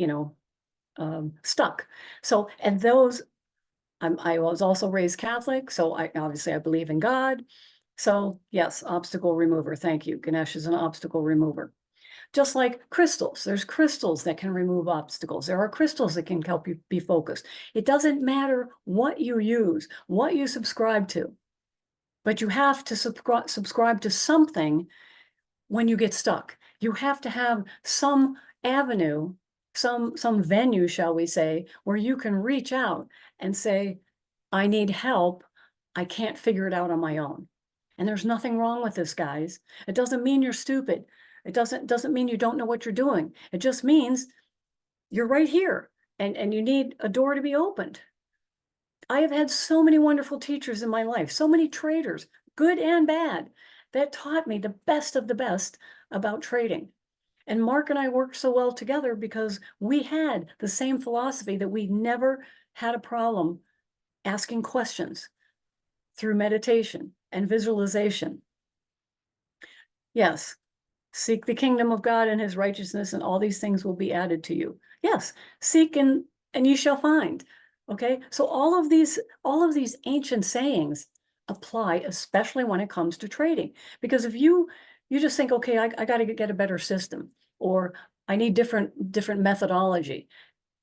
Speaker 1: stuck. So, and those, I was also raised Catholic, so I believe in God. So yes, obstacle remover. Thank you. Ganesh is an obstacle remover. Just like crystals, there's crystals that can remove obstacles. There are crystals that can help you be focused. It doesn't matter what you use, what you subscribe to, but you have to subscribe to something when you get stuck. You have to have some avenue, some venue, shall we say, where you can reach out and say, I need help. I can't figure it out on my own. And there's nothing wrong with this, guys. It doesn't mean you're stupid. It doesn't mean you don't know what you're doing. It just means you're right here and you need a door to be opened. I have had so many wonderful teachers in my life, so many traders, good and bad, that taught me the best of the best about trading. And Mark and I worked so well together because we had the same philosophy, that we never had a problem asking questions through meditation and visualization. Yes, seek the kingdom of God and his righteousness, and all these things will be added to you. Yes, seek and you shall find. Okay, so all of these ancient sayings apply, especially when it comes to trading. Because if you just think, okay, I got to get a better system, or I need different methodology,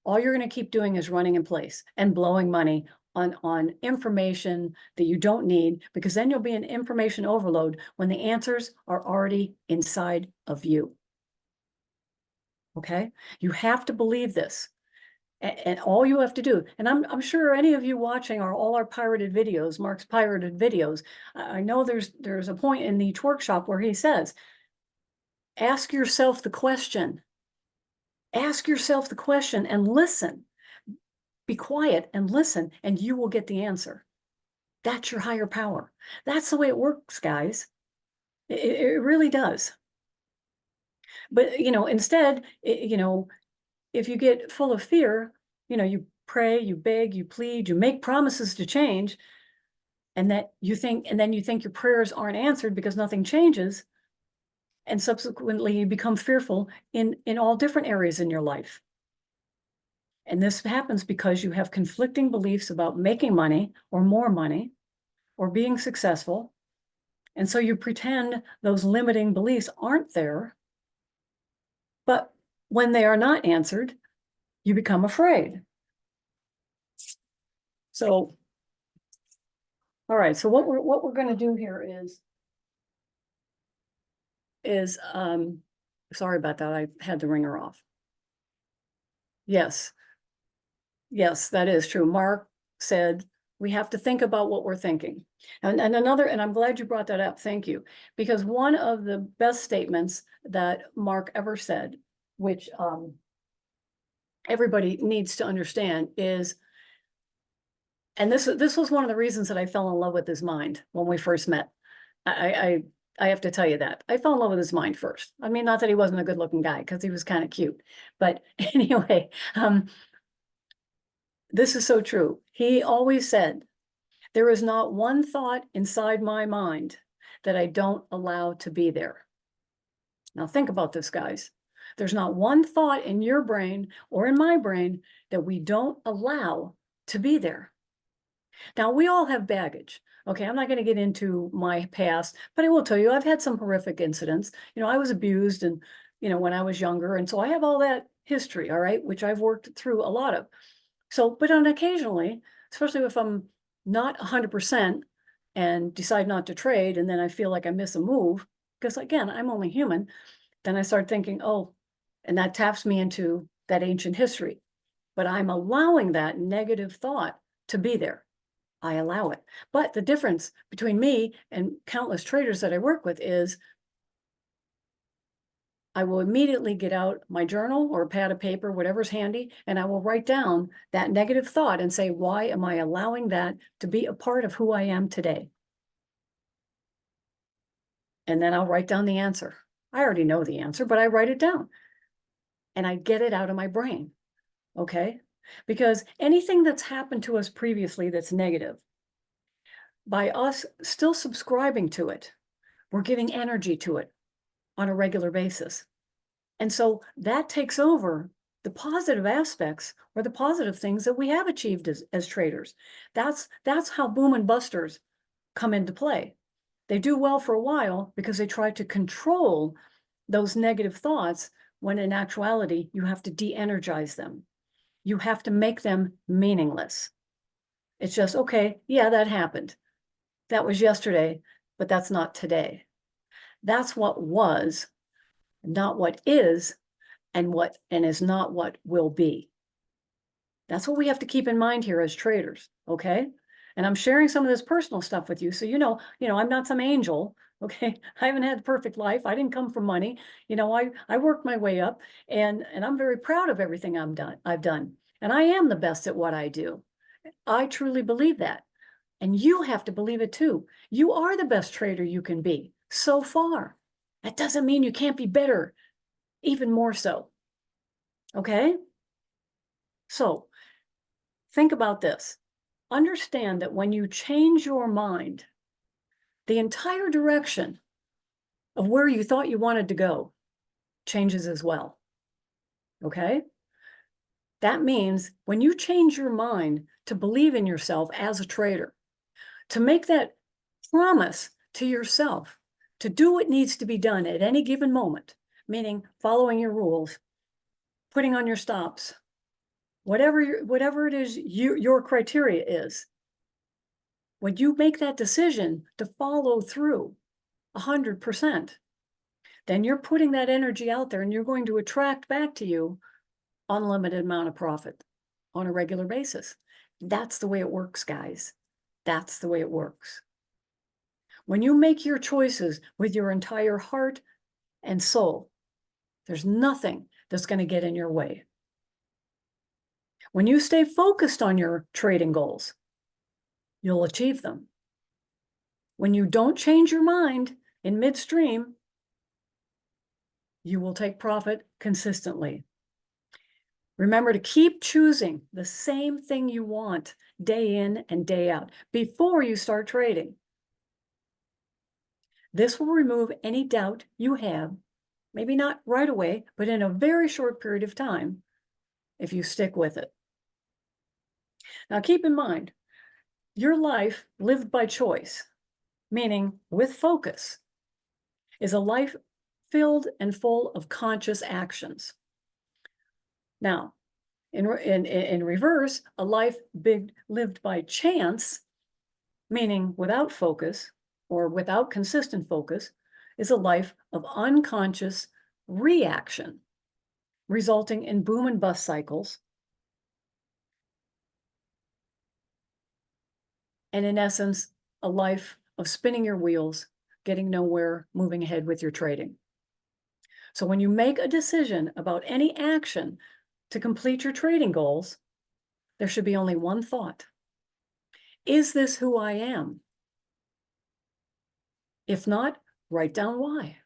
Speaker 1: all you're going to keep doing is running in place and blowing money on information that you don't need, because then you'll be in information overload when the answers are already inside of you. Okay, you have to believe this. And all you have to do, and I'm sure any of you watching are all our pirated videos, Mark's pirated videos. I know there's a point in each workshop where he says, ask yourself the question. Ask yourself the question and listen. Be quiet and listen, and you will get the answer. That's your higher power. That's the way it works, guys. It really does. But, instead, if you get full of fear, you pray, you beg, you plead, you make promises to change, and then you think your prayers aren't answered because nothing changes, and subsequently you become fearful in all different areas in your life. And this happens because you have conflicting beliefs about making money or more money or being successful. And so you pretend those limiting beliefs aren't there. But when they are not answered, you become afraid. So, all right. So what we're going to do here is sorry about that. I had the ringer off. Yes. Yes, that is true. Mark said we have to think about what we're thinking. And I'm glad you brought that up. Thank you. Because one of the best statements that Mark ever said, which everybody needs to understand, is, and this was one of the reasons that I fell in love with his mind when we first met. I have to tell you that. I fell in love with his mind first. I mean, not that he wasn't a good looking guy, because he was kind of cute. But anyway, this is so true. He always said, there is not one thought inside my mind that I don't allow to be there. Now think about this, guys. There's not one thought in your brain or in my brain that we don't allow to be there. Now, we all have baggage. Okay, I'm not going to get into my past, but I will tell you, I've had some horrific incidents. I was abused and, when I was younger. And so I have all that history, all right, which I've worked through a lot of. So, but on occasionally, especially if I'm not 100% and decide not to trade, and then I feel like I miss a move, because again, I'm only human, then I start thinking, oh, and that taps me into that ancient history. But I'm allowing that negative thought to be there. I allow it. But the difference between me and countless traders that I work with is I will immediately get out my journal or a pad of paper, whatever's handy, and I will write down that negative thought and say, why am I allowing that to be a part of who I am today? And then I'll write down the answer. I already know the answer, but I write it down and I get it out of my brain. Okay? Because anything that's happened to us previously that's negative, by us still subscribing to it, we're giving energy to it on a regular basis. And so that takes over the positive aspects or the positive things that we have achieved as traders. That's how boom and busters come into play. They do well for a while because they try to control those negative thoughts, when in actuality, you have to de-energize them. You have to make them meaningless. It's just, okay, yeah, that happened. That was yesterday, but that's not today. That's what was, not what is, and is not what will be. That's what we have to keep in mind here as traders, okay? And I'm sharing some of this personal stuff with you, so I'm not some angel, okay? I haven't had a perfect life. I didn't come from money. I worked my way up, and I'm very proud of everything I've done. And I am the best at what I do. I truly believe that. And you have to believe it too. You are the best trader you can be so far. That doesn't mean you can't be better, even more so. Okay? So think about this. Understand that when you change your mind, the entire direction of where you thought you wanted to go changes as well. Okay? That means when you change your mind to believe in yourself as a trader, to make that promise to yourself to do what needs to be done at any given moment, meaning following your rules, putting on your stops, whatever it is your criteria is, when you make that decision to follow through 100%, then you're putting that energy out there and you're going to attract back to you unlimited amount of profit on a regular basis. That's the way it works, guys. That's the way it works. When you make your choices with your entire heart and soul, there's nothing that's going to get in your way. When you stay focused on your trading goals, you'll achieve them. When you don't change your mind in midstream, you will take profit consistently. Remember to keep choosing the same thing you want day in and day out before you start trading. This will remove any doubt you have, maybe not right away, but in a very short period of time, if you stick with it. Now, keep in mind, your life lived by choice, meaning with focus, is a life filled and full of conscious actions. Now, in reverse, a life lived by chance, meaning without focus or without consistent focus, is a life of unconscious reaction, resulting in boom and bust cycles, and in essence, a life of spinning your wheels, getting nowhere, moving ahead with your trading. So when you make a decision about any action to complete your trading goals, there should be only one thought. Is this who I am? If not, write down why.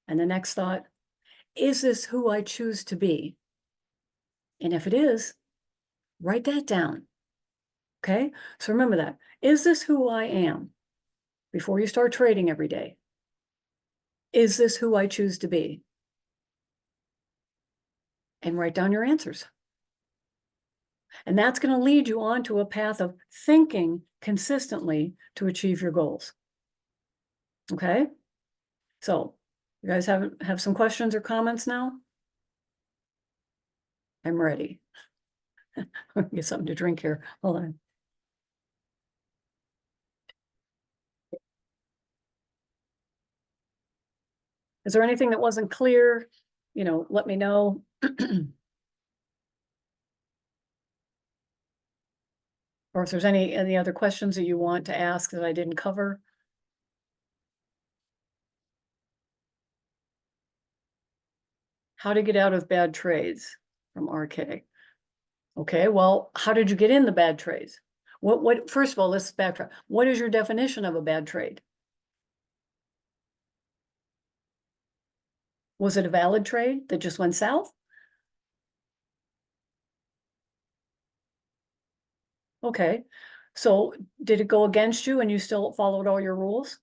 Speaker 1: And the next thought, is this who I choose to be? And if it is, write that down. Okay? So remember that. Is this who I am? Before you start trading every day. Is this who I choose to be? And write down your answers. And that's going to lead you on to a path of thinking consistently to achieve your goals. Okay? So, you guys have some questions or comments now? I'm ready. Get something to drink here. Hold on. Is there anything that wasn't clear? Let me know. Or if there's any other questions that you want to ask that I didn't cover. How to get out of bad trades from RK. Okay, well, how did you get in the bad trades? First of all, let's backtrack. What is your definition of a bad trade? Was it a valid trade that just went south? Okay, so did it go against you and you still followed all your rules?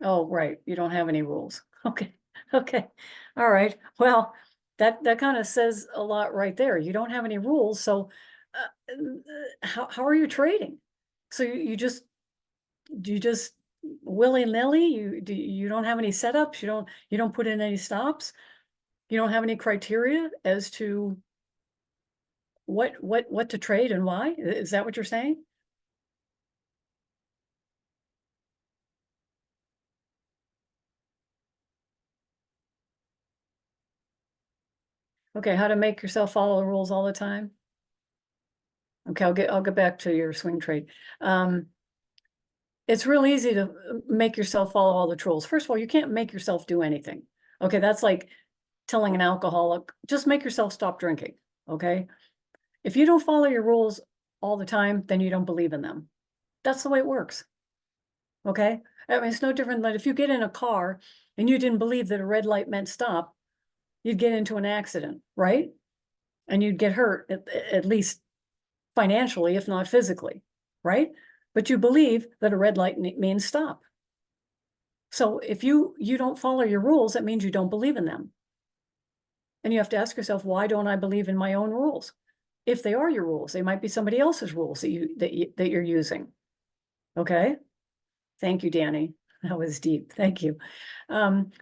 Speaker 1: Oh, right, you don't have any rules. Okay, okay, all right. Well, that kind of says a lot right there. You don't have any rules, so how are you trading? So you just willy-nilly, you don't have any setups, you don't put in any stops, you don't have any criteria as to what to trade and why? Is that what you're saying? Okay, how to make yourself follow the rules all the time? Okay, I'll get back to your swing trade. It's real easy to make yourself follow all the rules. First of all, you can't make yourself do anything. Okay, that's like telling an alcoholic, just make yourself stop drinking. Okay, if you don't follow your rules all the time, then you don't believe in them. That's the way it works. Okay, I mean, it's no different than if you get in a car and you didn't believe that a red light meant stop, you'd get into an accident, right? And you'd get hurt, at least financially, if not physically, right? But you believe that a red light means stop. So if you don't follow your rules, that means you don't believe in them. And you have to ask yourself, why don't I believe in my own rules? If they are your rules, they might be somebody else's rules that you're using. Okay? Thank you, Danny. That was deep. Thank you.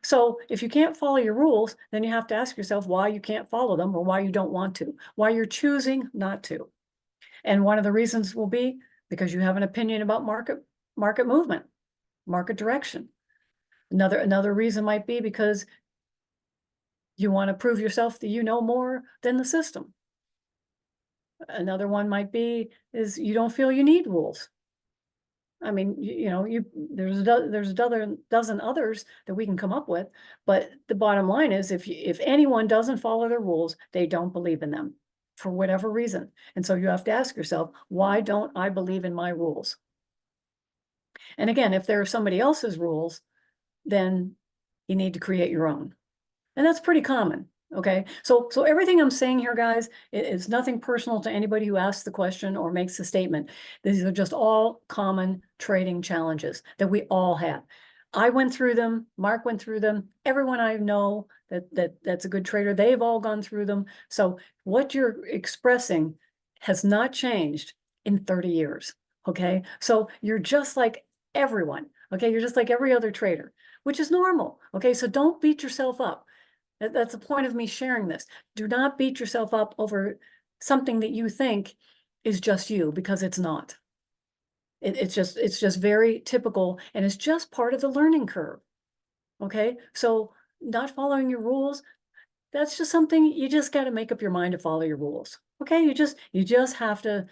Speaker 1: So if you can't follow your rules, then you have to ask yourself why you can't follow them or why you don't want to, why you're choosing not to. And one of the reasons will be because you have an opinion about market movement, market direction. Another reason might be because you want to prove yourself that you know more than the system. Another one might be is you don't feel you need rules. I mean, there's a dozen others that we can come up with, but the bottom line is if anyone doesn't follow their rules, they don't believe in them for whatever reason. And so you have to ask yourself, why don't I believe in my rules? And again, if there are somebody else's rules, then you need to create your own. And that's pretty common. Okay, so everything I'm saying here, guys, is nothing personal to anybody who asks the question or makes the statement. These are just all common trading challenges that we all have. I went through them. Mark went through them. Everyone I know that's a good trader, they've all gone through them. So what you're expressing has not changed in 30 years. Okay, so you're just like everyone. Okay, you're just like every other trader, which is normal. Okay, so don't beat yourself up. That's the point of me sharing this. Do not beat yourself up over something that you think is just you, because it's not. It's just very typical, and it's just part of the learning curve. Okay, so not following your rules, that's just something you just got to make up your mind to follow your rules. Okay, you just have to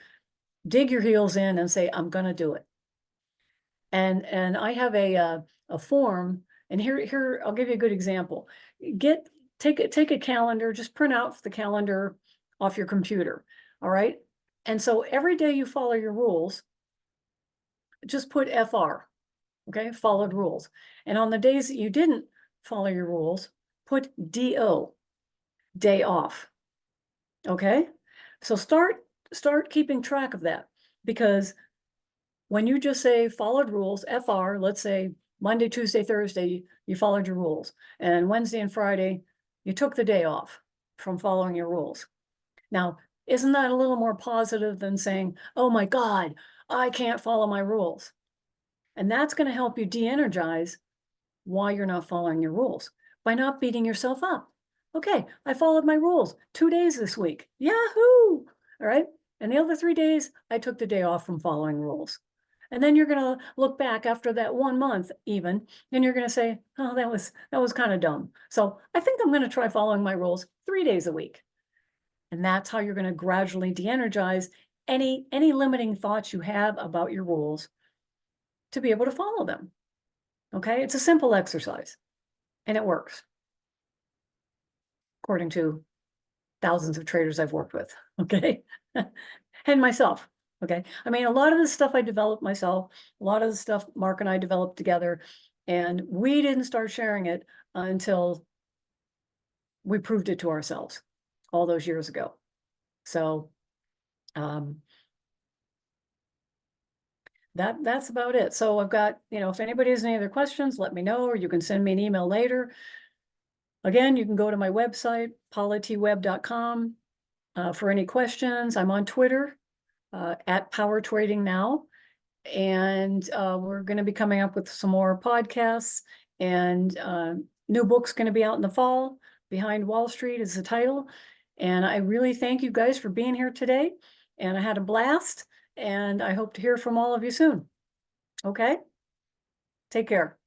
Speaker 1: dig your heels in and say, I'm going to do it. And I have a form, and here I'll give you a good example. Take a calendar, just print out the calendar off your computer. All right. And so every day you follow your rules, just put FR, okay, followed rules. And on the days that you didn't follow your rules, put DO, day off. Okay. So start keeping track of that, because when you just say followed rules, FR, let's say Monday, Tuesday, Thursday, you followed your rules, and Wednesday and Friday, you took the day off from following your rules. Now, isn't that a little more positive than saying, oh my God, I can't follow my rules? And that's going to help you de-energize why you're not following your rules by not beating yourself up. Okay, I followed my rules 2 days this week. Yahoo! All right. And the other 3 days, I took the day off from following rules. And then you're going to look back after that 1 month even, and you're going to say, oh, that was kind of dumb. So I think I'm going to try following my rules 3 days a week. And that's how you're going to gradually de-energize any limiting thoughts you have about your rules to be able to follow them. Okay, it's a simple exercise, and it works, according to thousands of traders I've worked with. Okay, and myself. Okay, I mean, a lot of this stuff I developed myself. A lot of the stuff Mark and I developed together, and we didn't start sharing it until we proved it to ourselves all those years ago. So that's about it. So I've got, if anybody has any other questions, let me know, or you can send me an email later. Again, you can go to my website, paulatwebb.com, for any questions. I'm on Twitter at Power Trading Now. And we're going to be coming up with some more podcasts, and new book's going to be out in the fall. Behind Wall Street is the title. And I really thank you guys for being here today. And I had a blast, and I hope to hear from all of you soon. Okay? Take care.